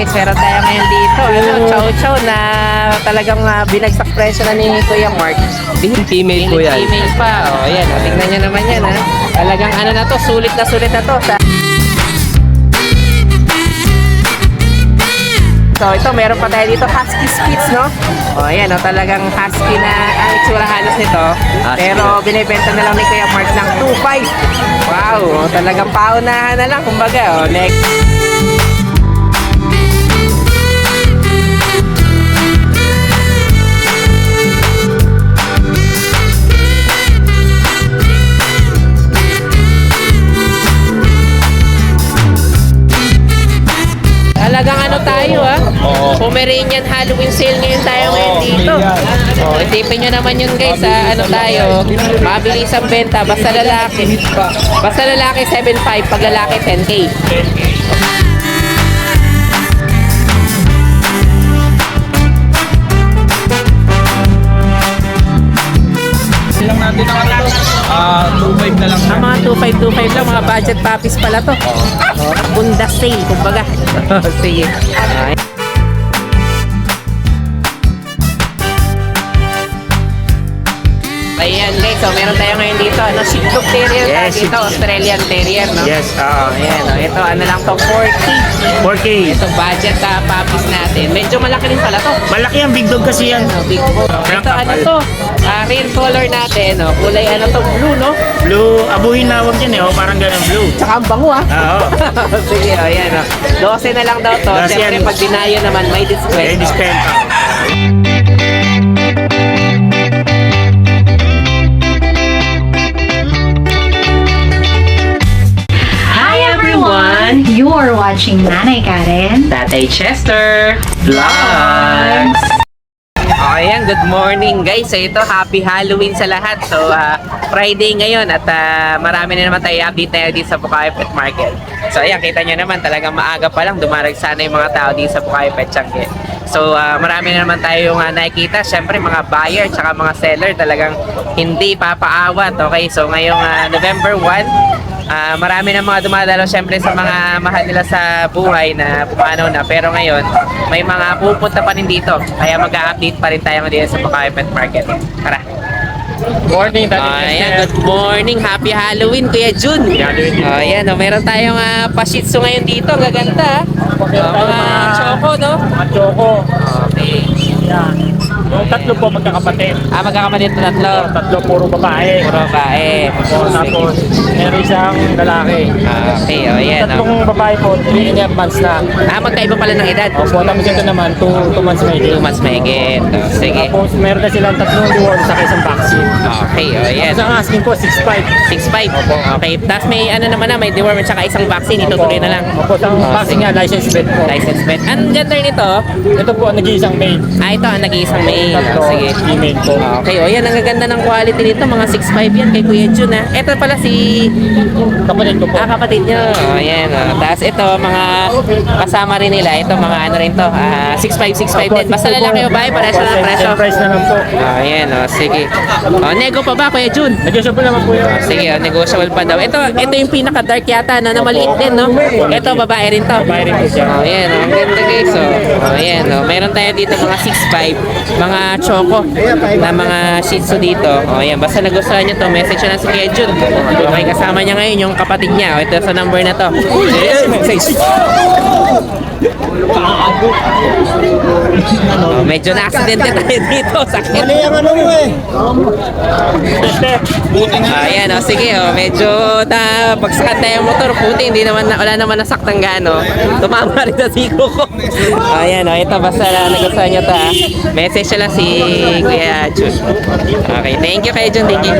Market, meron tayo ngayon dito. Ano, chow chow na talagang binagsak presyo na ni Kuya Mark. Female po yan. Female pa. O, yan. O, tingnan nyo naman yan, ha. Talagang ano na to, sulit na to. So, ito, meron pa tayo dito, Husky Spitz, no? O, ayan, o, talagang husky na ang itsura halos nito. Pero, binibenta na lang ni Kuya Mark ng 2.5. Wow, o, talagang paunahan na lang, kumbaga. O, next. Talagang ano tayo Pomeranian Halloween sale ngayon tayo ngayon dito. Isipin nyo naman yun guys ano tayo, mabilis ang benta, basta lalaki 7.5, pag lalaki 10K. Lang natin ang 2.5 na lang. Mga 2.5 lang, mga budget puppies pala to. Bunda sale, kumbaga. Sige. Ayan guys, so meron tayo ngayon dito, Shih Tzu Terrier dito, Australian Terrier, no? Yes, Ayan, ito, ano lang to, 4K. 4K. Ito, budget puppies natin. Medyo malaki rin pala to. Malaki ang big dog kasi yan. Big dog. Ito, ano to, rare color natin, kulay ano to, blue, no? Blue, abuhin na wag yan parang ganun blue. Tsaka ang bango, Oo. Sige, ayan, 12 na lang daw to. 12 Siyempre, yan. pag dinayo naman, may discount. May discount. You are watching Nanay Karen, Tatay Chester Vlogs. Ayan, good morning guys. So ito, happy Halloween sa lahat. So Friday ngayon at marami na naman tayo update tayo dito sa Bukawi Pet Market. So ayan, kita nyo naman talagang maaga pa lang dumaragsa na yung mga tao dito sa Bukawi Pet Market. So marami na naman tayong nakikita. Siyempre mga buyer tsaka mga seller talagang hindi papaawat. Okay, so ngayong November 1, marami na mga dumadalo syempre sa mga mahal nila sa buhay na pumanaw na, pero ngayon may mga pupunta pa rin dito, kaya mag-update pa rin tayo dito sa Bukawi Pet Market. Tara. Morning, Ayan, good morning, happy Halloween Kuya Jun. Ayan, meron tayong pa-shih tzu ngayon dito, gaganda. Mga choco, no? Mga choco. Okay. Yan. Yung tatlo po magkakapatid. Magkakapatid na tatlo. Tatlo puro babae. Puro babae. Tapos meron isang lalaki. Okay, ayan. Tatlong babae po, 3.5 months na. Magkaiba pala ng edad. Opo, tapos ito naman, 2 months na 2 months mahigit. Sige. Tapos meron na silang tatlong reward sa isang vaccine. Okay, ayan. Tapos ang asking ko, 6.5. 6.5. Okay, tapos may ano naman may deworm at saka isang vaccine, itutuloy na lang. Opo, ang vaccine nga, license vet po. License vet. Ang gender nito? Ito po, nag-iisang male. Ito ang nag-iisang male. Tatlo, Sige. female po. Okay, yan ang gaganda ng quality nito, mga 6.5 yan kay Kuya Jun Ito pala si Kapatid ko po. kapatid nyo. Ayan. Tapos ito, mga kasama rin nila. Ito, mga ano rin to. 6.5 din. Basta lalaki o bahay, para siya ng presyo. Same price na lang po. Ayan, sige. Nego pa ba, Kuya Jun? Negotiable naman po yun. Sige, negotiable pa daw. Ito yung pinaka-dark yata na maliit din, no? Ito, babae rin to. Babae rin po siya. Ayan, ang ganda guys. Ayan, meron tayo dito mga 6.5, mga choco na mga shih tzu dito. Ayan, basta nagustuhan nyo to, message nyo na si Kuya Jun. Okay, kasama niya ngayon yung kapatid niya. Ito sa number na to. Message. Medyo na-aksidente tayo dito. Sakit. Mali ang ano mo Ayan, sige, medyo pagsakat tayo yung motor, puti, wala naman nasaktan gaano. Tumama rin sa siko ko. Ayan, ito, basta nagustuhan nyo to, Message nyo lang si Kuya Jun. Okay, thank you Kuya Jun, thank you.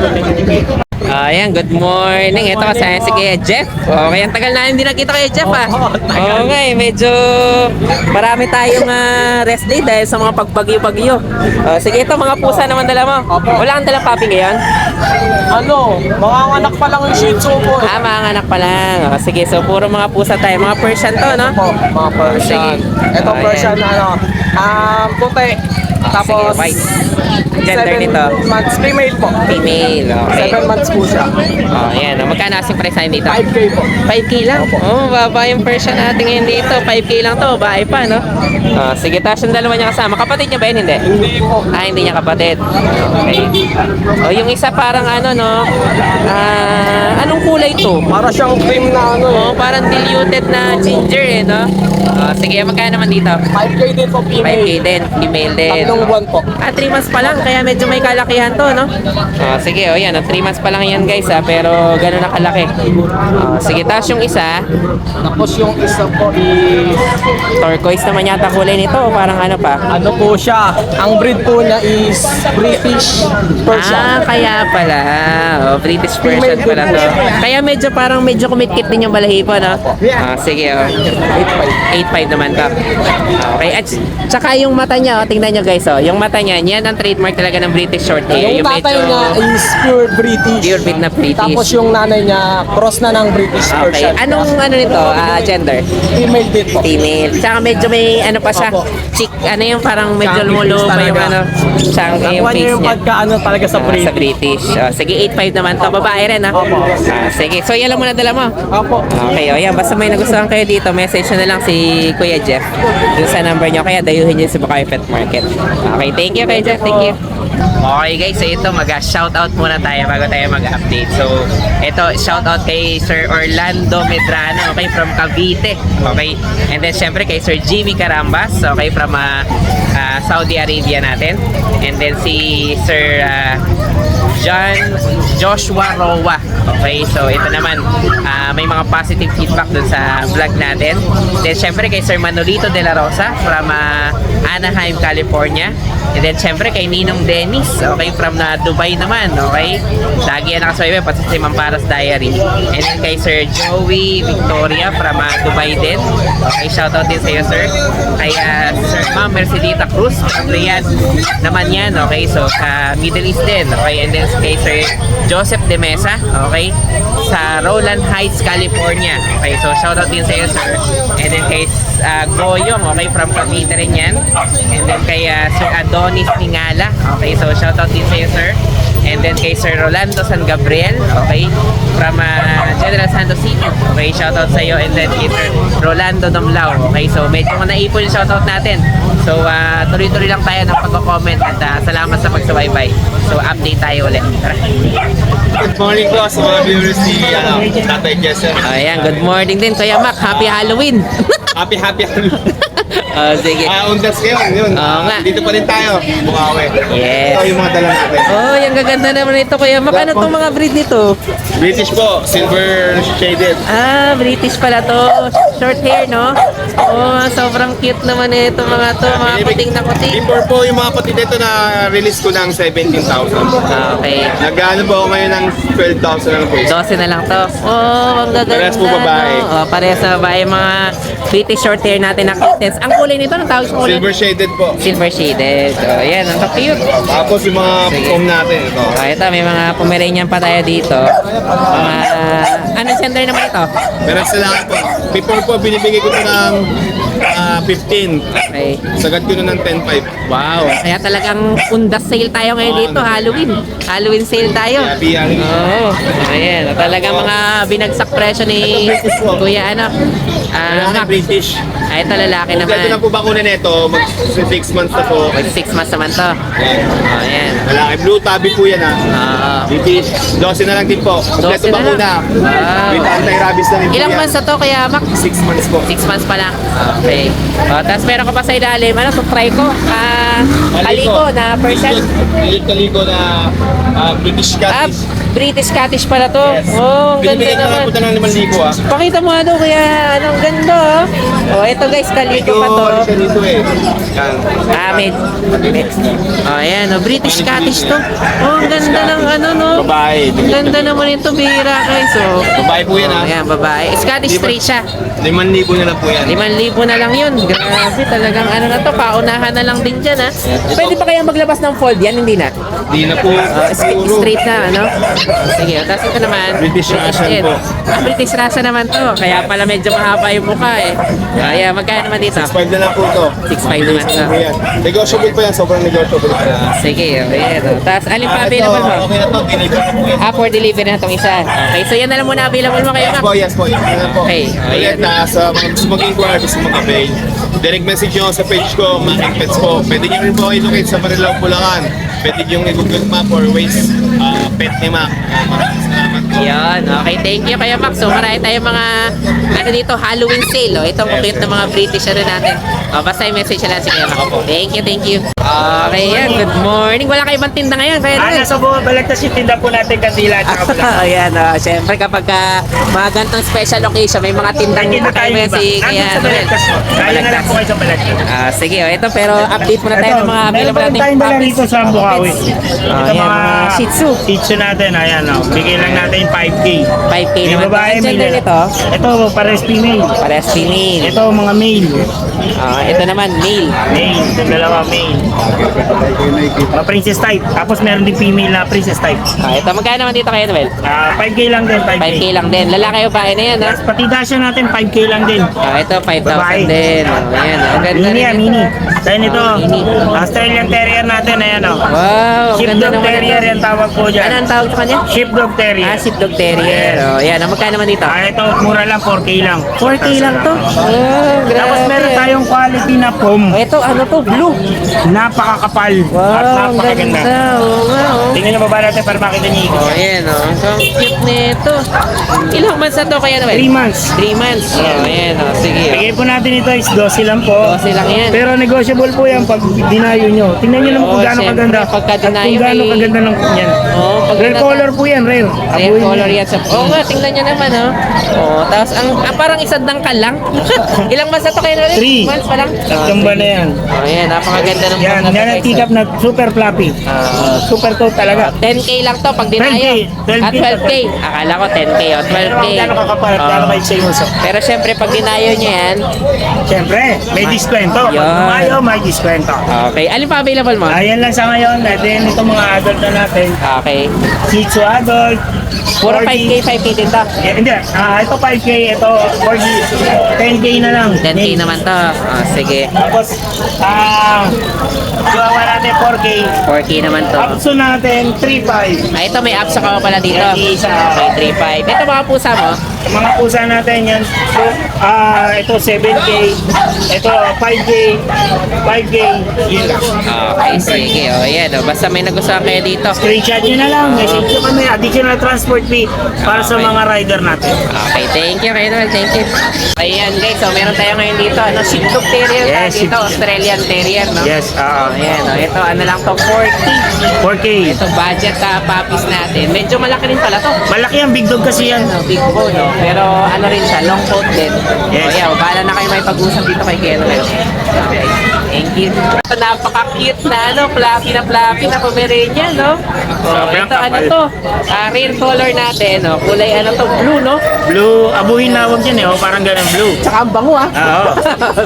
Ayan, good morning. Ito kasama si Kuya Jeff. Okay, ang tagal na hindi nakita Kuya Jeff Okay, medyo marami tayong rest day dahil sa mga pagbagyo-bagyo. Sige, ito mga pusa naman dala mo. Wala kang dalang puppy ngayon? Mga anak pa lang yung shih tzu po. Mga anak pa lang. Sige, so puro mga pusa tayo. Mga Persian to, no? Mga Persian. Sige. Ito Ayan. Persian na puti. Tapos, Sige, white. Gender 7 nito? months, female po. Female, okay. 7 months po siya. Oh, yan. Magkano asking price natin dito? 5K po. 5K lang? Oh, baba yung Persian natin ngayon dito. 5K lang to, bahay pa, no? Sige, tapos yung dalawa niya kasama. Kapatid niya ba yun? Hindi? Hindi po. Hindi niya kapatid. Okay. Oh, yung isa parang ano, no? Anong kulay to? Para siyang cream na ano eh. Oh, parang diluted na ginger, eh, no? Sige, magkano naman dito? 5K din po, 5K female. din, female din. Tatlong buwan po. 3 months pa lang, kaya medyo may kalakihan to, no? Sige, yan, 3 months pa lang yan guys, pero gano'n na kalaki. Sige, tapos yung isa, Tapos yung isa po is, turquoise naman yata kulay nito, parang ano pa? ano po siya, ang breed po niya is British Persian. Kaya pala. British Persian pala to. Kaya parang medyo kumikit din yung balahibo, no? Sige, 8.5 naman to. Okay, at saka yung mata niya, tingnan nyo guys, yung mata niya, yan ang trademark talaga ng British short hair. Yung tatay niya is pure British. pure breed na British. Tapos yung nanay niya, cross na ng British Okay, Persian. anong ano nito? Gender? Female din po. Female. Tsaka medyo may ano pa siya. Opo. Chick, ano yung parang medyo Chunky lumulo face pa yung talaga. ano. Chunky yung Nakuha niya face yung niya. pagkaano talaga sa Sa British. British. Sige, 8.5 naman to. Babae rin, ha? Opo. Sige, so yan lang muna dala mo. Opo. Okay, o yan. Basta may nagustuhan kayo dito, message nyo na lang si Kuya Jeff dun sa number nyo. Kaya dayuhin nyo sa Bukawi Pet Market. Okay, thank you Kuya Jeff. Thank you. Okay guys, so ito mag-shoutout muna tayo bago tayo mag-update. So, ito shoutout kay Sir Orlando Medrano, okay, from Cavite. Okay. And then syempre kay Sir Jimmy Carambas, okay, from Saudi Arabia natin. And then si Sir Joshua Roa. Okay, so ito naman, may mga positive feedback dun sa vlog natin. Then syempre kay Sir Manolito de la Rosa from Anaheim, California. And then syempre kay Ninong Dennis, okay, from Dubai naman, okay. Lagi yan nakasabay pati si Mamparas Diary. And then kay Sir Joey Victoria from Dubai din. Okay, shoutout din sa iyo sir. Kay Sir Ma'am Mercedita Cruz from Riyadh naman yan, okay. So sa Middle East din, okay. And then kay Sir Joseph De Mesa, okay, sa Rowland Heights, California. Okay, so shoutout din sa iyo sir. And then kay Goyong, okay, from Cavite rin yan. And then kay Sir Adonis Ningala, okay, so shoutout din sa iyo sir. And then kay Sir Rolando San Gabriel, okay, from General Santos City, okay, shoutout sa iyo. And then kay Sir Rolando Domlao, okay, so medyo naipon yung shoutout natin. So tuloy-tuloy lang tayo ng pag-comment at salamat sa pagsubaybay. So update tayo ulit. Tara. Good morning po sa mga viewers ni Tatay Jesse. Ayan, good morning din Kuya Mac. Happy Halloween. Happy Sige. Undas yun. Oo nga. Dito pa rin tayo, Bukawi. Yes. Ito yung mga dala natin. Oh, yung gaganda naman ito Kuya Mac. Ano itong mga breed nito? British po, silver shaded. British pala to. Short hair, no? Oh, sobrang cute naman ito mga to. Mga puting na puting. Before po yung mga pati dito na release ko ng 17,000. Okay. Nag-ano po ako ngayon ng 12,000 lang po. 12 na lang to. Oh, ang gaganda. Parehas po babae. No? Oh, parehas na babae. Mga British short hair natin na kittens. Ang kulay nito, anong tawag sa kulay? Silver shaded po. Silver shaded. Oh, yan. Ang cute. Tapos yung mga foam natin, ito. Ito, may mga Pomeranian pa tayo dito. Mga, anong gender naman ito? Meron sila po. Before po, binibigay ko ito ng 15. Okay. Sagad ko na ng 10,500. Wow. Kaya talagang undas sale tayo ngayon dito. Halloween. Halloween sale tayo. Happy Halloween. Oo. Ayan. Talagang mga binagsak presyo ni Kuya ano. Mac. British. Ito lalaki Kompleto na naman. po bakuna nito, mag 6 months na po. Mag 6 months naman to. Ayan. Lalaki, blue tabby po yan ha. Oo. British, 12 na lang din po. 12 Kompleto na bakuna. lang. Wow. With anti-rabies na rin po Ilang yan. months na to Kuya Mac? 6 months po. 6 months pa lang. Okay. Tapos meron ka pa sa ilalim. Ano to? Try ko. Kaliko na person. Kaliko na British Scottish. British Scottish pala to. Oh, ang ganda Binibigay ko naman. na po ng 5,000 ha. Pakita mo ano kuya, anong ganda oh. Oh, ito guys, kaliko pa to. Ano siya dito eh. Yan. Ayan, oh, British Scottish to. Oh, ang ganda ng ano no. Babae. Ang ganda naman ito, bihira guys. Oh. Babae po yan ha. Ayan, babae. Scottish straight siya. 5,000 na lang po yan. 5,000 na lang yun. Grabe, talagang ano na to, paunahan na lang din dyan ha. Pwede pa kaya maglabas ng fold yan, hindi na? Di na po. Siguro. Straight na, ano? Sige, tapos ito naman. British Russian Yan. po. British Russian naman to. Kaya pala medyo mahaba yung mukha eh. Kaya magkano naman dito? 5 na lang po ito. 6.5 naman to. Ayan. Negotiable pa yan, sobrang negotiable pa yan. Sige, okay. Tapos alin pa Ito, available mo? okay na to, deliver na po yan. For delivery na itong isa. Okay, so yan na lang muna available mo kayo, Yes ma'am. po, yes po. Yan na po. Okay, Ulit na sa mga gusto mag-inquire, gusto mag-avail. Direct message nyo sa page ko, Making Pets po. Pwede nyo rin po i-locate sa Marilao, Bulacan. Pwede nyo i-google map or Waze pet ni Mac. Maraming salamat po. Yan, okay. Thank you kayo, Max. So, marami tayong mga, ano dito, Halloween sale. Oh. Itong cute na mga British ano natin. Basta yung message na lang si Kuya Max. Thank you, thank you. Okay, yan. Good morning. Wala kayo bang tinda ngayon? Kaya Nasa buong balagtas yung tinda po natin kandila at saka bulaklak. Ayan, syempre kapag mga ganitong special occasion, may mga tindang Nakita tayo kakaiba iba. si Nandun Kuya sa Noel. balagtas po. Kaya na lang po kayo sa balagtas. Sige, ito pero update muna tayo ng mga meron available pa rin natin tayong dala puppies. rito sa Bukawi. Ito Ayan, mga Shih Tzu. Shih Tzu natin, ayan o. Bigay lang natin 5K. 5K May naman. babae, Ang may gender lalaki. nito, Ito, pares female. parehas female. Ito, mga male. Ito naman, male. Male, dalawa male. Mga princess type. Tapos meron din female na princess type. Ito, magkano naman dito kayo, Noel? 5K lang din, 5K. 5K lang din. Lalaki o babae na yan, ha? Pati dasyo natin, 5K lang din. Ito, 5,000 Babae. din. Ayan, ang ganda Mini rin. yan, mini. Dahil ito, Mini. Australian Terrier natin, ayan o. Wow, ang ganda Sheepdog naman Terrier ito. yan tawag po dyan. Ano ang tawag sa kanya? Sheepdog Terrier. Sheepdog Terrier. Ayan, magkano naman dito? Ito, mura lang, 4K lang. 4K lang to. Oh, grabe. Tapos meron tayong quality na pom. Ito, ano to? Blue. Napakakapal at Wow, ang napakaganda. ganda. Oo nga, oh. Tingnan nyo baba natin para makita niyo. Oh, ayan, oh. So, ang cute nito. Ilang months na to kaya naman? 3 months. 3 months. Oh, ayan, oh. Sige. Bigay po natin ito is 12 lang po. 12 lang yan. Pero negotiable po yan pag dinayo nyo. Tingnan nyo naman Oo, kung gaano syempre, kaganda. pagka At dinayo kung gaano may- kaganda ng yan. Oh, pag Rare nata- color po yan, rare. Rare Abuhin color nyo. yan sa... Oo nga, tingnan nyo naman, oh. Oh, tapos ang parang isang dangkal lang. Ilang months na to kayo naman? 3. Months pa lang? Tatlong ba na yan? Oh, ayan, napakaganda ng Yan, yan ang tikap na super fluffy. Super coat talaga. 10K lang to pag dinayo. 12K. At 12K. Akala ko 10K o 12K. Gaano kakapal at gaano kayo sa uso. Pero syempre pag dinayo nyo yan, Siyempre, may diskwento. Pag Yan. tumayo, may diskwento. okay. Alin pa available mo? Ayan lang sa ngayon. Then, itong mga adult na natin. Okay. Shih Tzu adult. Puro 4G. 5K, 5K din to. Hindi. Ito 5K. Ito 4G. 10K na lang. 10K naman to. Sige. Tapos, gawa natin 4K. 4K naman to. Apso natin 3.5. Ito may apps ka pala dito. Yan, isa. Okay, 3.5. Ito mga pusa mo. Mga pusa natin yan. So, ito 7K. Ito 5K. 5K. Yun lang. Okay, sige. O, yan. O. Basta may nagustuhan kayo dito. Screenshot nyo na lang. Message nyo kami. Additional transport fee para sa Okay. mga rider natin. Okay, thank you, Kuya Noel. Thank you. Ayan, guys. So, meron tayo ngayon dito. Ano, Sheepdog Terrier. Yes, Dito, Australian Terrier, no? Yes. Ayan, o. Ito, ano lang to, 40. 4K. Ito, budget puppies natin. Medyo malaki rin pala to. Malaki ang big dog kasi yan. No, big bone, no? Pero ano rin siya, long coat din. Yes. O, yeah, bahala na kayo may pag-usap dito kay Kuya Noel. Okay. Thank you. Ito, napaka-cute na, fluffy na Pomeranian, no? Sobrang Ito, ano kapal. to? Rare color natin, no? Kulay, ano to, blue, no? Blue, abuhin na huwag yan eh. Oh, parang ganun blue. Tsaka ang bango, ah. Oo.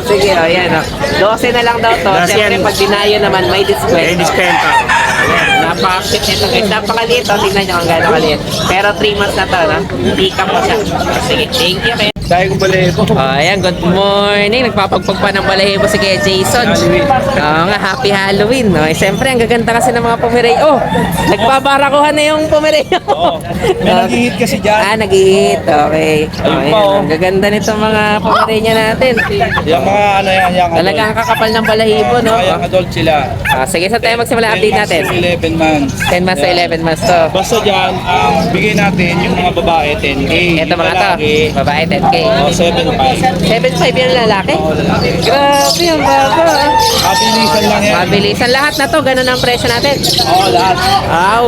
Sige, o, yan, o. 12 na lang daw to. 12 Siyempre, yan. pag dinayo naman, may May discount. diskwento. Napaka-cute nito, guys. Napakaliit, o. Tingnan nyo kung gano'ng kaliit. Pero 3 months na to, no? Pick up mo siya. Sige, thank you, Kuya. Dahil kong balahibo. Ayan, good morning. Nagpapagpag pa ng balahibo si Kuya Jason. Oo nga, happy Halloween. No? Siyempre, ang gaganda kasi ng mga Pomeranian. Oh, nagbabarakuhan na yung Pomeranian. Oo. May nag-hit kasi dyan. Nag-hit. Okay. Ayun pa, Ayan, oh. ang gaganda nito mga Pomeranian natin. Yung mga ano yan, yung Talagang kakapal ng balahibo, no? Yung adult sila. Sige, sa tayo magsimula update natin. 11 months. 10 months to 11 months to. Basta dyan, ang bigay natin yung mga babae, 10K. Ito mga to. Lalaki, Babae, 10K. 7.5. 7.5 yung lalaki? Grabe, ang baba. Kabilisan lang yan. Mabilisan lahat na to, ganun ang presyo natin. Oo, lahat.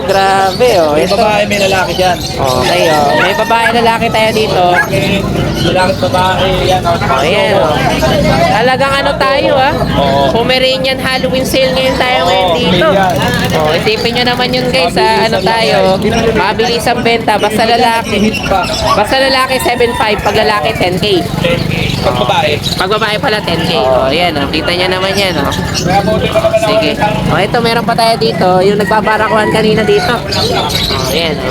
Grabe, oh. May Ito. babae, may lalaki dyan. Okay, oh. May babae lalaki tayo dito. Okay, lalaki babae, yan. Oh, yan, oh. Talagang ano tayo, ah. Oo. Pomeranian Halloween sale ngayon tayo ngayon dito. Oh, isipin nyo naman yun, guys, sa ano tayo. Mabilis ang benta, basta lalaki. Basta lalaki 7.5, pag lalaki 10K. Pag babae. Pag babae pala, 10K. O, yan. O. Kita niya naman yan. O. Sige. O, ito, meron pa tayo dito. Yung nagbabarakuhan kanina dito. O, yan. O.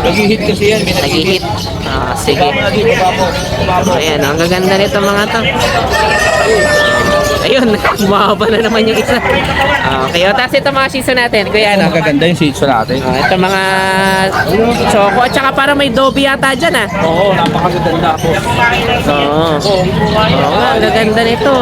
Nag-hit kasi yan. Nag-hit. O, sige. O, yan. O. Ang gaganda nito mga to. Ayun, bumaba na naman yung isa. Okay, o, tapos ito mga season natin. Kuya, ano? Ang gaganda yung shades natin. Ito mga choco. At saka para may Dobby yata dyan, ah. Oo, napakaganda po. Oo. Oo nga, ang gaganda nito.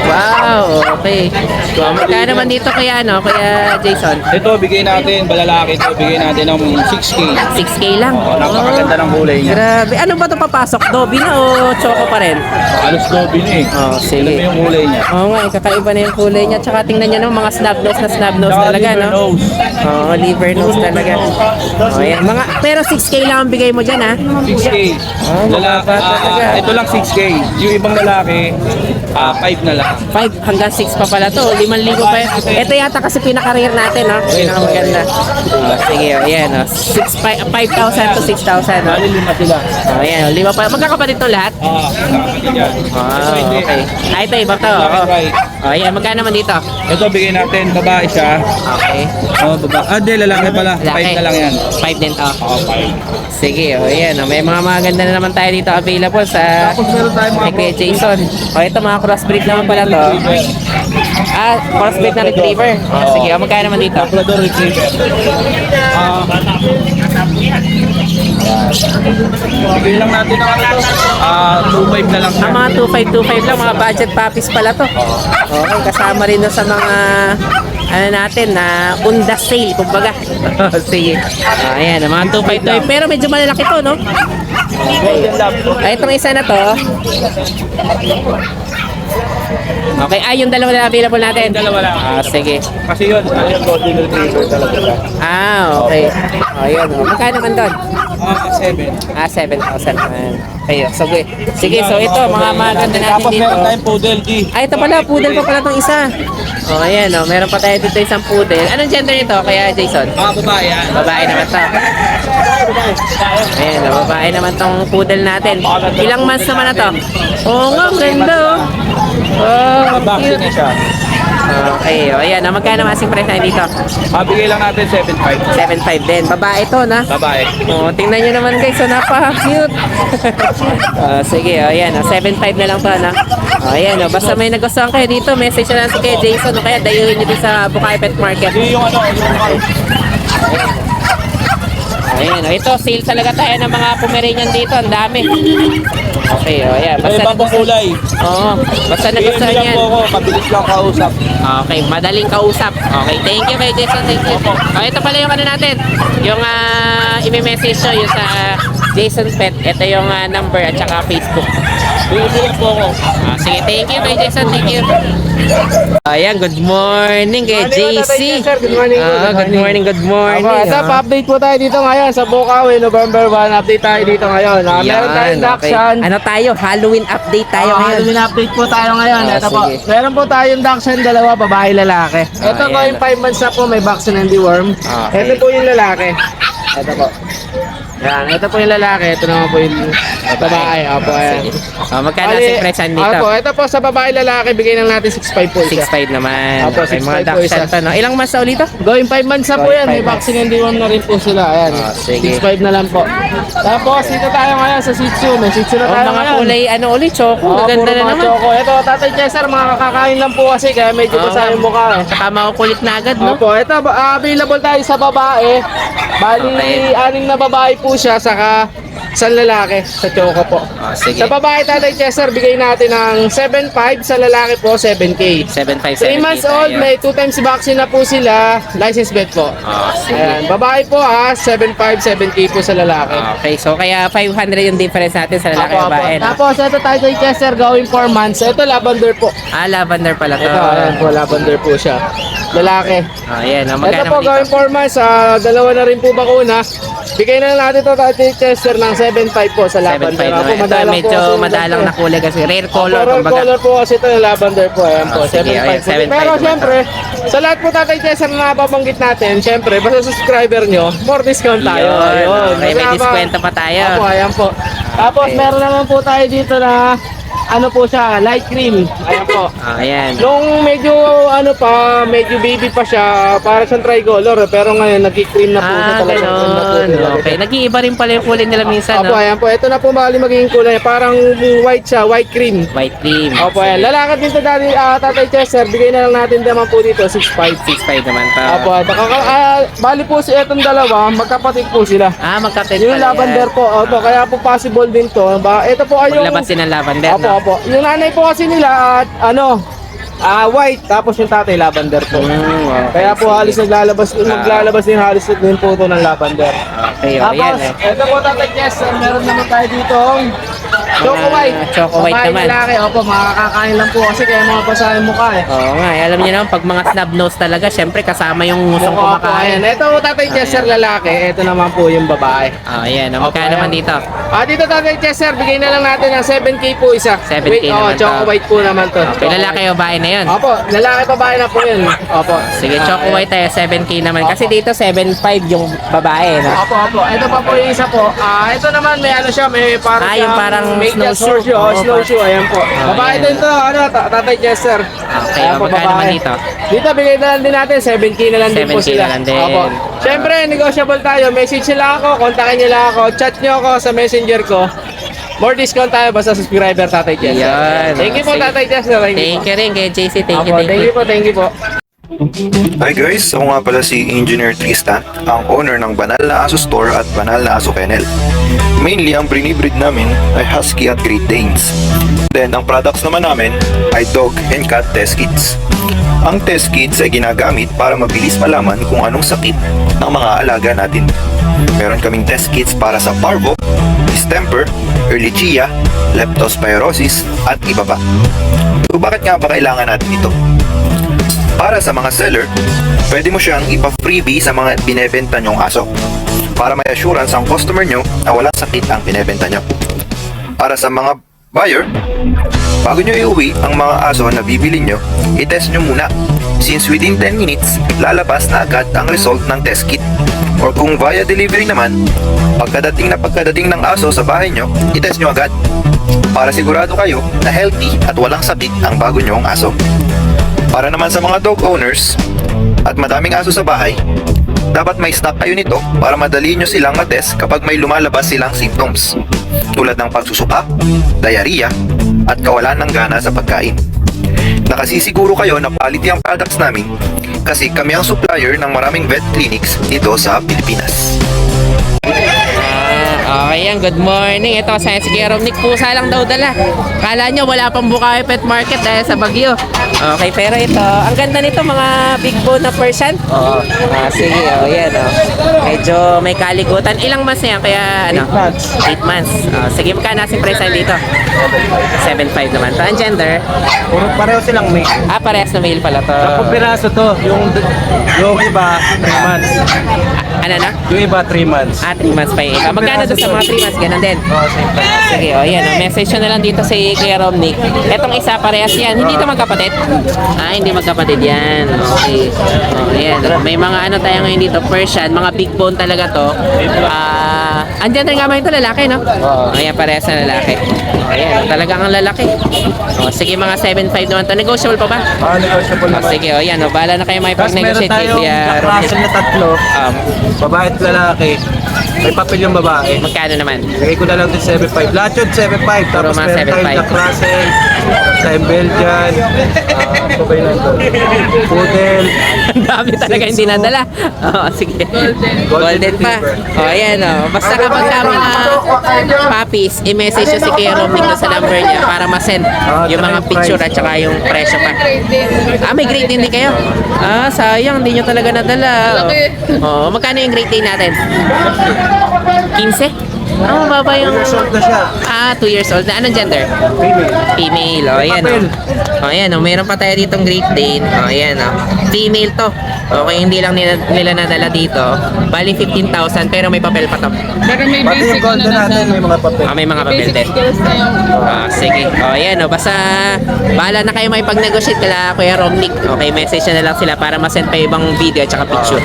Wow, okay. So, magkano naman dito kaya, ano, Kuya Jason? Ito, bigay natin, balalaki ito, bigay natin ng 6K. 6K lang. Oo, napakaganda ng kulay niya. Grabe. Ano ba ito papasok? Dobby na o choco pa rin? Halos doble na eh. Oh, Alam sige. mo yung kulay niya. Oo nga, kakaiba na yung kulay niya. Tsaka tingnan niyo naman, mga snub nose na snub nose Tsaka talaga, liver no? nose. Oo, liver nose talaga. Oh, yan. Pero 6K lang ang bigay mo dyan, ha? 6K. mababa talaga. Ito lang 6K. Yung ibang lalaki, 5 na lang. 5 hanggang 6 pa pala to. 5,000 pa. Ito yata kasi pinaka-rare natin, no? Pinakamaganda. Sige, oh, yan, oh. 5,000 to 6,000, no? Bali 5 sila. Oh, yan, oh. 5 pa. Magkakapatid to lahat? Nakakapatid yan. Okay. Ito, iba to. Oh. Oh, yan. Magkano naman dito? Ito, bigay natin, babae siya. Okay. Oh, babae. Di, lalaki pala. 5 na lang yan. 5 din to. Oo, 5. Sige, o yan. Oh. May mga maganda na naman tayo dito available sa Tapos meron tayo mga Kuya Jason. O ito, mga crossbreed naman pala to. Crossbreed na retriever. O, sige, o magkano naman dito? Labrador Retriever. Bigay lang natin ang ano to. 2.5 na lang. Ang mga 2525 lang, mga budget puppies pala to. Okay, kasama rin doon sa mga ano natin na unda sale, kumbaga. Sige. Ayan, ang mga 252. Pero medyo malalaki to, no? Golden Lab. Itong isa na to. Okay, yung dalawa na available natin. Dalawa lang. Sige. Kasi yun, yung Golden Retriever talaga. Okay. Ayun. Magkano naman doon? 7. 7,000 naman. Ayun. Sige, so ito, mga maganda natin Tapos dito. meron tayong poodle, G. Ito pala, poodle pa pala itong isa. Ayan, meron pa tayo dito isang poodle. Anong gender nito, kaya Jason? Babae yan. Babae naman to. Ayan, babae naman tong poodle natin. Ilang months naman na to? Oo nga, ang ganda oh. Oh, Vaccine na siya. okay, ayan. Magkano masing price na dito? Bigay lang natin 7.5. 7,500 din. Babae to, na? Babae. Tingnan nyo naman guys, napaka-cute. Sige, ayan, 7,500 na lang to, na? Ayan, basta may nagustuhan kayo dito, message na lang si kay Jason, o kaya dayuhin nyo din sa Bukay Pet Market. Yung ano, yung Ayan, ito, sale talaga tayo ng mga Pomeranian dito, ang dami. Okay, ayan. may Basta bagong kulay. basta nagustuhan Bigyan yan. po ako, kabilis lang kausap. Okay, madaling kausap. Okay, thank you kay Jason, thank you. Ito pala yung ano natin, yung i-message nyo yung sa Jason Pet. Ito yung number at saka Facebook. Bigyan po ako. Sige, thank you kay Jason, thank you. Ayan, good morning kay JC. Good morning. Good morning. Ito, pa-update po tayo dito ngayon sa Bukawi, November 1. Update tayo dito ngayon. Meron tayong Dachshund. Ano tayo? Halloween update tayo ngayon. Halloween update po tayo ngayon. Ito po. sige. Meron po tayong Dachshund, dalawa, babae, lalaki. Ito ayan. going 5 months na po, may vaccine and deworm. Okay. Ito po yung lalaki. Ito po. Yan, ito po yung lalaki. Ito naman po yung babae. Opo, ayan. Sige. Magkano si Presan dito? Opo, ito po sa babae lalaki, bigay lang natin 6.5 po siya. 6.5 naman. Opo, Okay, 6.5 mga po Dachshund isa. to, no? Ilang months na ulit to? Going 5 months na po Going yan. May 5 months. vaccine and deworm na rin po sila. Ayan. Sige. 6.5 na lang po. Tapos, dito tayo ngayon sa Shih Tzu. May Shih Tzu na Oh, tayo mga ngayon. kulay, ano ulit, choco. Oo, Maganda puro na mga naman. choco. Ito, Tatay Cesar, mga kakakain lang po kasi kaya medyo basa yung mukha. Saka makukulit na agad, no? Opo, ito, available tayo sa babae. Bali, Okay. 6 na babae po siya, saka sa lalaki, sa choco po. Sige. Sa babae, Tatay Chester, bigay natin ng 7.5, sa lalaki po, 7K. 7.5, 3 months old, may 2 times vaccine na po sila, license vet po. Sige. Ayan, babae po 7.5, 7K po sa lalaki. Okay, so kaya 500 yung difference natin sa lalaki Apo, at babae, apo. no? Tapos, ito Tatay Chester, going 4 months. Ito, lavender po. Lavender pala to. Ito, ayan po, lavender po siya. Lalaki. Ayan, Ito magkano po, naman going dito? 4 months, dalawa na rin po bakuna. Bigay na lang natin ito, Tatay Chester, ng 7.5 po sa 7.5 lavender. naman. Ito, medyo madalang na kulay kasi rare color, Color, kumbaga. color po kasi ito yung lavender po. Ayan po, Sige, 7.5 ayan, po. 7.5 Pero naman syempre, sa lahat po Tatay Chester na napabanggit natin, syempre, basta subscriber nyo, more discount tayo. Yun, Ayun. okay, may Kasi diskwento pa tayo. Opo, ayan po. Tapos Okay. meron naman po tayo dito na ano po siya, light cream. Ayan po. Ayan. Nung medyo medyo baby pa siya, para siyang tricolor, pero ngayon nagki-cream na po siya talaga. Ganon. Okay. Nag-iiba rin pala yung kulay nila minsan, Opo, no? ayan po. Ito na po bali magiging kulay. Parang white siya, white cream. White cream. Opo, ayan. Lalakad din to dati, Tatay Chester. Bigay na lang natin naman po dito, 6'5". 6'5 naman to. Opo, bali po si etong dalawa, magkapatid po sila. Magkapit Yung pala lavender yan. po, opo, kaya po possible din to. Ito po ay yung... Maglabas din ng lavender, Opo, no? opo. Yung nanay po kasi nila, white, tapos yung tatay lavender po. Okay. Kaya po halos maglalabas din halos din po ito ng lavender. Okay, o, yan, Tapos, eh. ito po Tatay Chester, meron naman tayo dito Choco White. Choco White Babae, naman. lalaki, opo, makakakain lang po kasi kaya mga pasahin mukha eh. Oo nga, alam niyo naman, pag mga snub nose talaga, syempre kasama yung ngusong Mukha po, kumakain. ayan. Ito po Tatay Chester, lalaki. Ito naman po yung babae. Ayan, magkano Opo, naman ayan. dito? Dito Tatay Chester, bigay na lang natin ng 7K po isa. 7K naman to. Choco White po naman to. Okay, lalaki o babae na yun? Opo, lalaki babae na po yun. Opo. Sige, Choco White tayo, 7K naman. Kasi dito, 7.5 yung babae, no? Opo, opo. Ito pa po yung isa po. Ito naman may ano siya, may parang yung parang snowshoe. Snowshoe, ayan po. Babae ayan. din to, Tatay Chester. Okay, Ayan po, magkano naman babae. dito? Dito, bigay na lang din natin, 7K na lang din po 7K sila. na lang din. Opo. Siyempre, negotiable tayo. Message nila ako, kontakin nila ako, chat nyo ako sa messenger ko. More discount tayo basta subscriber Tatay Chester. Yan. Thank you po Sige. Tatay Chester. Thank you rin kay JC. Thank you, Opo, thank you. thank you po. Hi guys, ako nga pala si Engineer Tristan, ang owner ng Banal na Aso Store at Banal na Aso Kennel. Mainly, ang brinibreed namin ay Husky at Great Danes. Then, ang products naman namin ay Dog and Cat Test Kits. Ang test kits ay ginagamit para mabilis malaman kung anong sakit ng mga alaga natin. Meron kaming test kits para sa parvo, distemper, ehrlichia, leptospirosis, at iba pa. So, bakit nga ba kailangan natin ito? Para sa mga seller, pwede mo siyang ipa-freebie sa mga binebenta nyong aso para may assurance ang customer nyo na walang sakit ang binebenta nyo. Para sa mga buyer, bago nyo iuwi ang mga aso na bibili nyo, i-test nyo muna since within 10 minutes, lalabas na agad ang result ng test kit. Or kung via delivery naman, pagkadating ng aso sa bahay nyo, i-test nyo agad para sigurado kayo na healthy at walang sakit ang bago nyong aso. Para naman sa mga dog owners at madaming aso sa bahay, dapat may stock kayo nito para madali nyo silang matest kapag may lumalabas silang symptoms tulad ng pagsusuka, diarrhea, at kawalan ng gana sa pagkain. Nakasisiguro kayo na quality ang products namin kasi kami ang supplier ng maraming vet clinics dito sa Pilipinas. Okay yan, good morning. Ito, si Kuya Romnick, pusa lang daw dala. Kala nyo wala pang Bukawi Pet Market dahil sa bagyo. Okay, pero ito, ang ganda nito, mga big bone na Persian. Oo. Sige, yan. Medyo may kaligutan. Ilang months na yan? Kaya, 8 months. Sige, magkano nasin price dito? 7.5 naman. Ito, ang gender? Puro pareho silang may. Parehas na male pala to. Piraso to, yung iba 3 months. Ano na? Yung iba 3 months. 3 months pa yung iba. Magkano doon sa mga 3 months? Ganun din. Sige, yan. Message nyo na lang dito si Kuya Romnick. Etong isa, parehas yan. Hindi ito magkapatid? Hindi magkapatid yan. Okay. Yan. May mga ano tayo ngayon dito, Persian. Mga big bone talaga to. Andyan rin nga ba ito, lalaki, no? Ayan, parehas na lalaki. Ayan, talagang ang lalaki. Sige, mga 7.5 naman to. Negotiable pa ba? Negotiable Sige, yan. Bala na kayo may Tapos meron pag-negotiate kay tayong Kuya Jack Romnick. Russell na tatlo, babae at lalaki. May papel yung babae. Magkano naman? Lagay ko na lang din 7.5. Lahat yun 7.5. Tapos mga meron tayong 7.5. Jack Russell, tayong Belgian, sabay lang to. Poodle. Ang dami talaga hindi nadala. Sige. Golden pa. Ayan basta kapag ka mga puppies, i-message nyo si Kuya Romnick doon sa number niya para ma-send yung mga picture at saka yung presyo pa. May grade din kayo? Sayang, hindi nyo talaga nadala. Magkano yung grade din natin? 15? Mababa yung... 2 years old na siya. 2 years old na. Anong gender? Female. Ayan ayan meron pa tayo ditong Great Dane. Ayan female to. Okay, hindi lang nila nadala dito. Bali 15,000 pero may papel pa to. Pero may Pati yung basic golden natin may mga papel. May mga papel basic din. skills na yung Sige. ayan, oh, basta bahala na kayo may pag-negotiate kala Kuya Romnick. Okay, message na lang sila para ma-send pa ibang video at saka picture.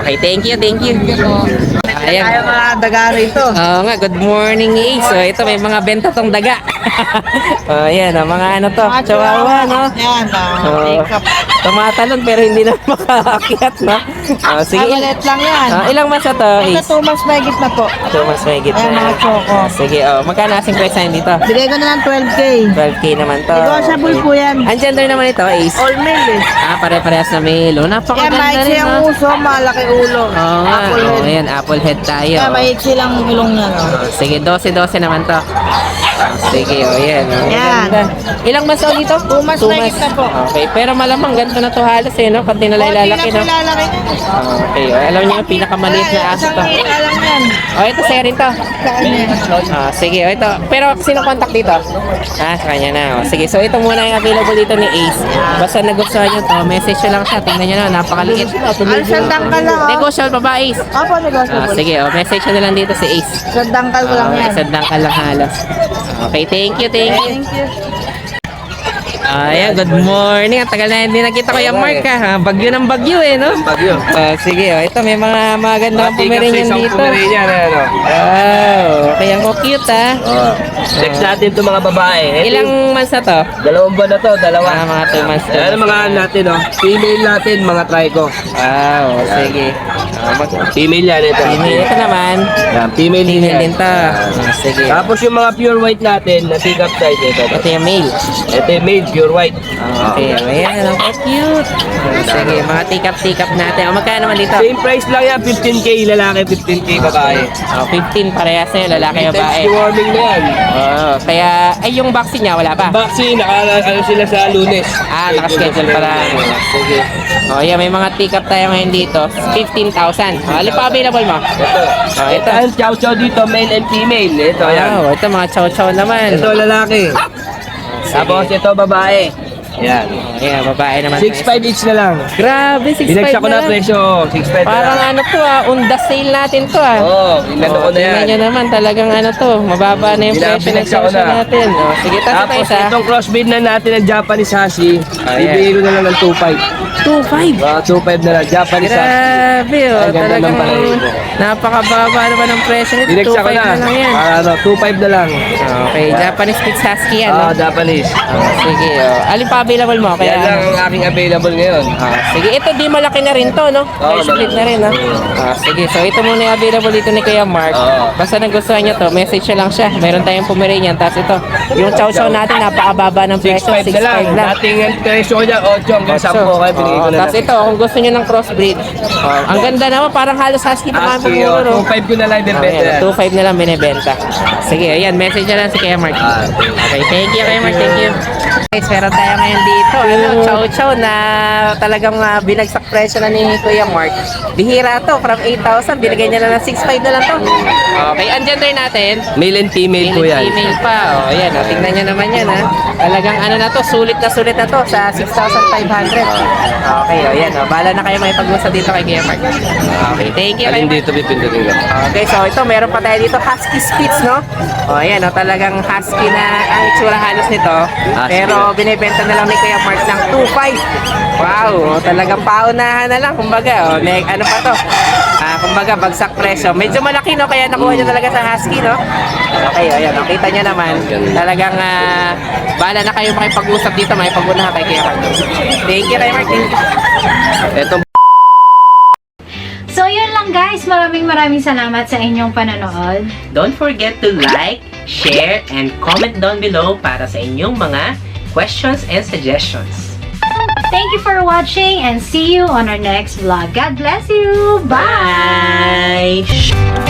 Okay, thank you, thank you. Ayan. Tayo mga daga rito. Oo nga, good morning Ace. So ito may mga benta tong daga. Ayan, oh, mga ano to, chihuahua, no? Yan, makeup. Tumatalon pero hindi na makaakyat, no? Sige. Maliit lang yan. Ilang months na to, Ito Ace? 2 months mahigit na po. 2 months may gitna. Ayan, mga choco. Sige, magkano asing price na dito? Bigay ko na lang 12K. 12K naman to. Negotiable po yan. Ang gender naman ito, Ace? All male eh. Pare-parehas na male. Oh, Kaya napakaganda maiksi rin, ang no? uso, malaki ulo. Oo nga. Apple Oh, head. ayan, apple head tayo. Kaya maiksi lang ang ilong niya. No? Sige, 12-12 naman to. Sige, yan. Ang Yan. ganda. Ilang months old dito? 2 months mahigit na po. Okay, pero malamang ganito na to halos eh, no? Pati na lalaki, no? Lalaki na. Okay, alam niyo yung pinakamaliit na aso to. Alam yan. Oh, ito sa'yo rin to. Saan yan? Sige, ito. Pero sino contact dito? Sa kanya na. Sige, so ito muna yung available dito ni Ace. Basta nagustuhan nyo to, message nyo lang siya. Tingnan nyo na, napakaliit. Ang sandangkal lang. Negotiable pa ba, Ace? Opo, negotiable. Sige, message nyo na lang dito si Ace. Sandangkal ko lang yan. Isang dangkal lang halos. Okay, thank you, thank you. Thank you. Ayan, good morning. Ang tagal na hindi nakita ko yung Mark ha. Bagyo ng bagyo eh, no? Bagyo. Sige, ito may mga magandang Pomeranian dito. Pomeranian, ano. Wow, kaya ko cute ha. Text natin to mga babae. Ilang months na to? 2 buwan na to, dalawa. Mga 2 months. Ayan ang mga ano natin, oh. Female natin, mga trico. Wow, sige. Female yan, ito. Ito naman. Yan, female din Female yan. din to. Sige. Tapos yung mga pure white natin, na pick-up size, ito. Ito yung male. Ito yung male, pure white. Okay, ayan, ang cute. Sige, mga tikap-tikap natin. Magkano naman dito? Same price lang yan, 15K lalaki, 15K babae. 15 parehas na yun, lalaki o babae. Warming na yan. Kaya, ay yung vaccine niya, wala pa? Vaccine, ano sila sa Lunes. Nakaschedule pa lang. Sige. Yan, may mga tikap tayo ngayon dito. 15,000. Alin pa available mo? Ito ang chow-chow dito, male and female. Ito, yan. Wow, ito mga chow-chow naman. Ito lalaki. Tapos ito babae. Yan. Ayan, babae naman. 6.5 each na lang. Grabe, 6.5 Binagsak ko na lang. presyo. 6.5 na Parang lang. ano to unda sale natin to Oo, inano ko na tingnan yan. nyo naman, talagang ano to, mababa na yung presyo ng Binagsak ko presyo na. natin. Sige, tayo Tapos sa itong crossbreed na natin ng Japanese Husky, Ayan. ibigay ko na lang ng 2.5. 2.5. 2.5 na lang, Japanese Husky. Grabe, Ang ganda talagang ng balahibo. napakababa naman ng presyo nito. Binagsak 2.5 ko na. na lang yan. Para ano, 2.5 na lang. Okay, Japanese Spitz Husky yan, no? Japanese. Sige, alin pa available mo? Kaya Yan lang ano? ang aking available ngayon. Sige, ito di malaki na rin to, no? May split na rin, no? Sige, so ito muna yung available dito ni Kuya Mark. Oo. Basta nagustuhan nyo to, message nyo lang siya. Meron tayong Pomeranian. Tapos ito, yung chow chow natin, napakababa ng presyo. 6.5 na lang. 6.5 lang. Dating ang presyo ko niya, 8 hanggang 10 kaya binigay ko na lang. Tapos ito, kung gusto nyo ng crossbreed, ang ganda naman, parang halos husky pa kami Husky, pagmuro, no? 2.5 ko na lang din Ayan, 2.5 na lang binibenta. Sige, ayan, message na lang si Kuya Mark. Okay, thank you, Kuya Mark, thank you. Guys, meron tayo ngayon dito, chow chow na talagang binagsak presyo na ni Kuya Mark. Bihira to, from 8,000, binigay niya na ng 6.5 na lang to. Okay, ang gender natin, Male and female po male yan. and female pa. O, ayan, tingnan niyo naman yan, ha. Talagang ano na to, sulit na to sa 6,500. Okay, o, yan, o. Bahala na kayo may pag-usap dito kay Kuya Mark. Okay, thank you, Kuya Alin Mark. dito pipindutin ko? Okay, so ito, meron pa tayo dito, Husky Spitz, no? O, ayan, o, talagang husky na ang itsura halos nito. Husky. Pero binibenta na lang ni Kuya Mark ng 2.5. Wow, o, talagang paunahan na lang, kumbaga. O, ano pa to? Kumbaga, bagsak presyo. Medyo malaki, no? Kaya nakuha niya talaga sa husky, no? Okay, ayan, o, kita niya naman. Talagang, bahala na kayo makipag-usap dito, makipag-unahan kay Kuya Mark. Thank you, Kuya Mark. Thank you. Etong So yun lang guys, maraming salamat sa inyong panonood. Don't forget to like, share, and comment down below para sa inyong mga questions and suggestions. Thank you for watching and see you on our next vlog. God bless you! Bye! Bye!